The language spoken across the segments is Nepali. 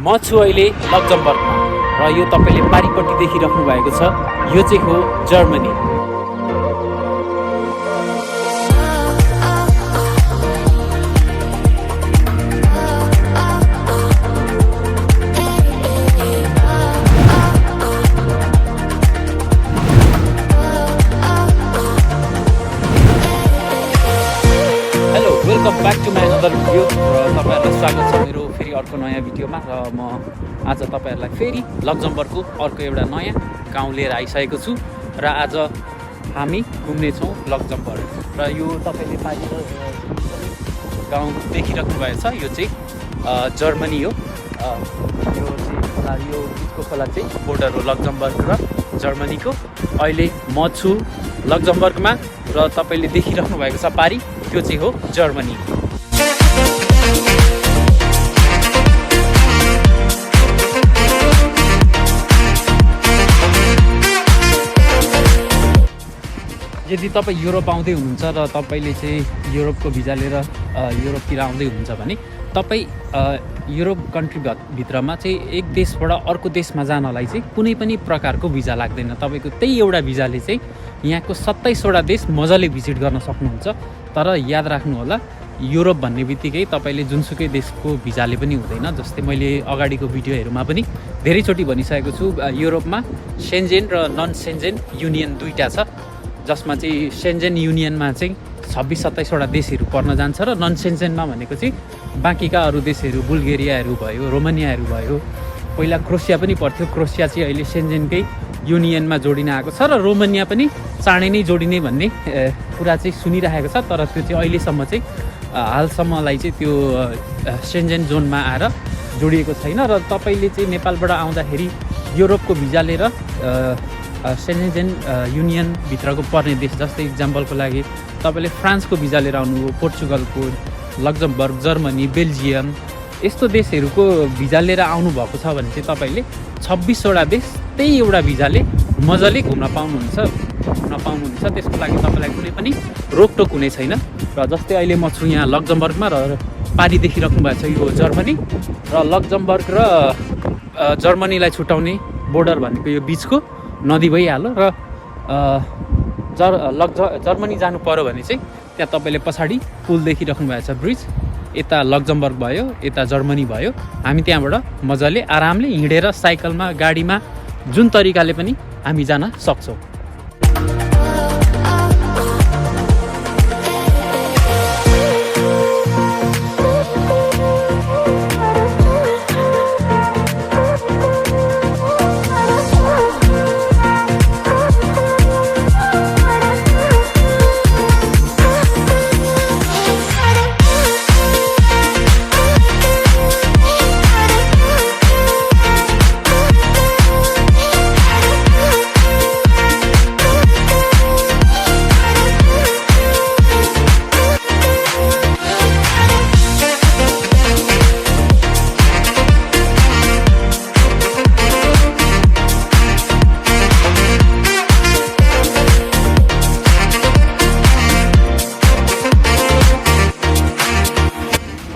म छु अहिले लक्जमबर्गमा र यो तपाईले पारिपट्टि देखिराख्नु भएको छ यो चाहिँ हो Germany. Welcome back to my other video र तपाईहरुलाई स्वागत छ मेरो फेरि अर्को नयाँ भिडियोमा। र म आज तपाईहरुलाई फेरि लक्जमबर्गको अर्को एउटा नयाँ गाउँ लिएर आइसकेको छु र आज हामी घुम्ने छौँ लक्जमबर्ग। र यो तपाईले पारिको गाउँ देखिराख्नु भएको छ यो चाहिँ जर्मनी हो। यो चाहिँ यो बिचको खोला चाहिँ बोर्डर हो लक्जमबर्ग र जर्मनीको। अहिले म छु लक्जमबर्गमा र तपाईले देखिराख्नु भएको छ पारी त्यो चाहिँ हो जर्मनी। यदि तपाईँ युरोप आउँदै हुनुहुन्छ र तपाईँले चाहिँ युरोपको भिजा लिएर युरोपतिर आउँदै हुनुहुन्छ भने तपाईँ युरोप कन्ट्री भित्रमा चाहिँ एक देशबाट अर्को देशमा जानलाई चाहिँ कुनै पनि प्रकारको भिजा लाग्दैन। तपाईँको त्यही एउटा भिजाले चाहिँ यहाँको 27वटा देश मजाले भिजिट गर्न सक्नुहुन्छ। तर याद राख्नु होला युरोप भन्ने बित्तिकै तपाईँले जुनसुकै देशको भिजाले पनि हुँदैन। जस्तै मैले अगाडिको भिडियोहरूमा पनि धेरैचोटि भनिसकेको छु युरोपमा सेन्जेन र नन सेन्जेन युनियन दुईटा छ, जसमा चाहिँ सेन्जेन युनियनमा चाहिँ 26-27वटा देशहरू पर्न जान्छ र नन सेन्जेनमा भनेको चाहिँ बाँकीका अरू देशहरू बुल्गेरियाहरू भयो, रोमानियाहरू भयो, पहिला क्रोसिया पनि पर्थ्यो। क्रोसिया चाहिँ अहिले सेन्जेनकै युनियनमा जोडिन आएको छ र रोमानिया पनि चाँडै नै जोडिने भन्ने कुरा चाहिँ सुनिरहेको छ। तर त्यो चाहिँ अहिलेसम्म चाहिँ हालसम्मलाई चाहिँ त्यो सेन्जेन जोनमा आएर जोडिएको छैन। र तपाईँले चाहिँ नेपालबाट आउँदाखेरि युरोपको भिजा लिएर सेन्जेन युनियनभित्रको पर्ने देश, जस्तै इक्जाम्पलको लागि तपाईँले फ्रान्सको भिजा लिएर आउनुभयो, पोर्चुगलको, लक्जमबर्ग, जर्मनी, बेल्जियम यस्तो देशहरूको भिजा लिएर आउनुभएको छ भने चाहिँ तपाईँले 26वटा देश त्यही एउटा भिजाले मजाले घुम्न पाउनुहुन्छ। त्यसको लागि तपाईँलाई कुनै पनि रोकटोक हुने छैन। र जस्तै अहिले म छु यहाँ लक्जमबर्गमा र पारी देखिराख्नु भएको छ यो जर्मनी र लक्जमबर्ग र जर्मनीलाई छुटाउने बोर्डर भनेको यो बिचको नदी भइहाल्यो। र जर्मनी जानु पर्यो भने चाहिँ त्यहाँ तपाईँले पछाडि पुल देखिराख्नु भएको छ ब्रिज, यता लक्जमबर्ग भयो, यता जर्मनी भयो। हामी त्यहाँबाट मजाले आरामले हिँडेर साइकलमा गाडीमा जुन तरिकाले पनि हामी जान सक्छौँ।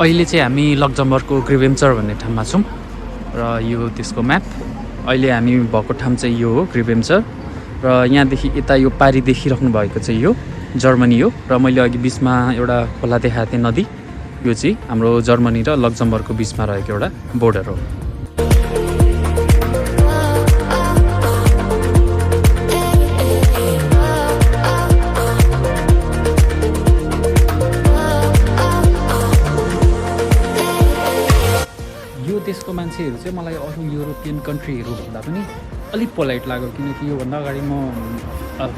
अहिले चाहिँ हामी लक्जमबर्गको ग्रिभेन्चर भन्ने ठाउँमा छौँ र यो त्यसको म्याप। अहिले हामी भएको ठाउँ चाहिँ यो हो ग्रिभेन्चर र यहाँदेखि यता यो पारी देखिराख्नु भएको चाहिँ यो जर्मनी हो। र मैले अघि बिचमा एउटा खोला देखाएको थिएँ नदी, यो चाहिँ हाम्रो जर्मनी र लक्जमबर्गको बिचमा रहेको एउटा बोर्डर हो। देशको मान्छेहरू चाहिँ मलाई अरू युरोपियन कन्ट्रीहरू भन्दा पनि अलिक पोलाइट लाग्यो, किनकि योभन्दा अगाडि म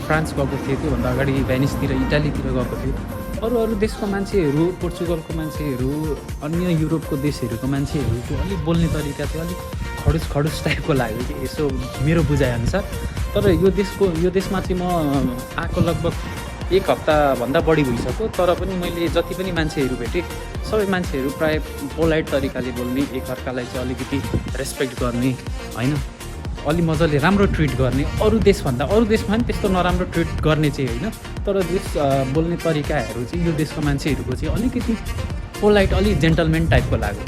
फ्रान्स गएको थिएँ, त्योभन्दा अगाडि भेनिसतिर इटालीतिर गएको थिएँ। अरू देशको मान्छेहरू, पोर्चुगलको मान्छेहरू, अन्य युरोपको देशहरूको मान्छेहरूको अलिक बोल्ने तरिका चाहिँ अलिक खडुस टाइपको लाग्यो कि यसो मेरो बुझाइअनुसार। तर यो देशमा चाहिँ म आएको लगभग एक हप्ताभन्दा बढी भइसक्यो। तर पनि मैले जति पनि मान्छेहरू भेटेँ सबै मान्छेहरू प्रायः पोलाइट तरिकाले बोल्ने, एकअर्कालाई चाहिँ अलिकति रेस्पेक्ट गर्ने, होइन, अलि मजाले राम्रो ट्रिट गर्ने। अरू देशमा पनि त्यस्तो नराम्रो ट्रिट गर्ने चाहिँ होइन, तर बोल्ने तरिकाहरू चाहिँ यो देशको मान्छेहरूको चाहिँ अलिकति पोलाइट, अलिक जेन्टलमेन टाइपको लाग्यो।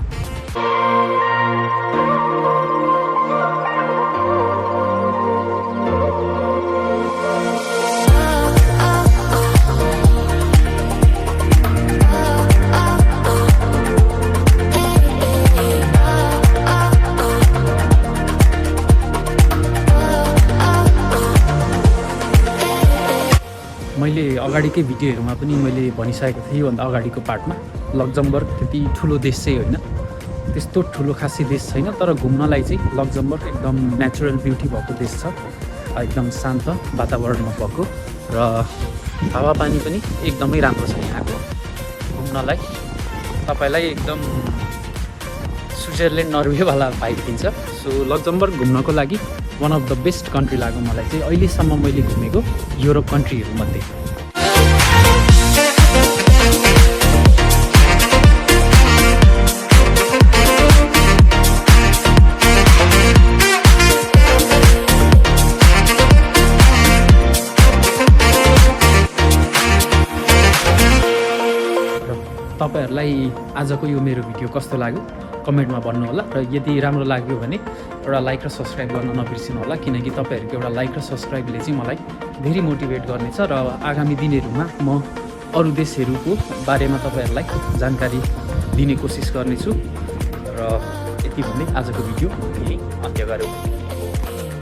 अगाडिकै भिडियोहरूमा पनि मैले भनिसकेको थिएँ योभन्दा अगाडिको पार्टमा लक्जमबर्ग त्यति ठुलो देश चाहिँ होइन, त्यस्तो ठुलो खासै देश छैन, तर घुम्नलाई चाहिँ लक्जमबर्ग एकदम नेचुरल ब्युटी भएको देश छ, एकदम शान्त वातावरणमा भएको र हावापानी पनि एकदमै राम्रो छ यहाँको घुम्नलाई। तपाईँलाई एकदम स्विजरल्यान्ड नर्वेवाला भाइब दिन्छ। सो लक्जमबर्ग घुम्नको लागि one of the best country लाग्यो मलाई चाहिँ अहिलेसम्म मैले घुमेको युरोप कन्ट्रीहरूमध्ये। तपाईँहरूलाई आजको यो मेरो भिडियो कस्तो लाग्यो कमेन्टमा भन्नुहोला र यदि राम्रो लाग्यो भने एउटा लाइक र सब्सक्राइब गर्न नबिर्सिनु होला, किनकि तपाईँहरूको एउटा लाइक र सब्सक्राइबले चाहिँ मलाई धेरै मोटिभेट गर्नेछ र आगामी दिनहरूमा म अरू देशहरूको बारेमा तपाईँहरूलाई जानकारी दिने कोसिस गर्नेछु। र यति भन्दै आजको भिडियो यही अन्त्य गरौँ।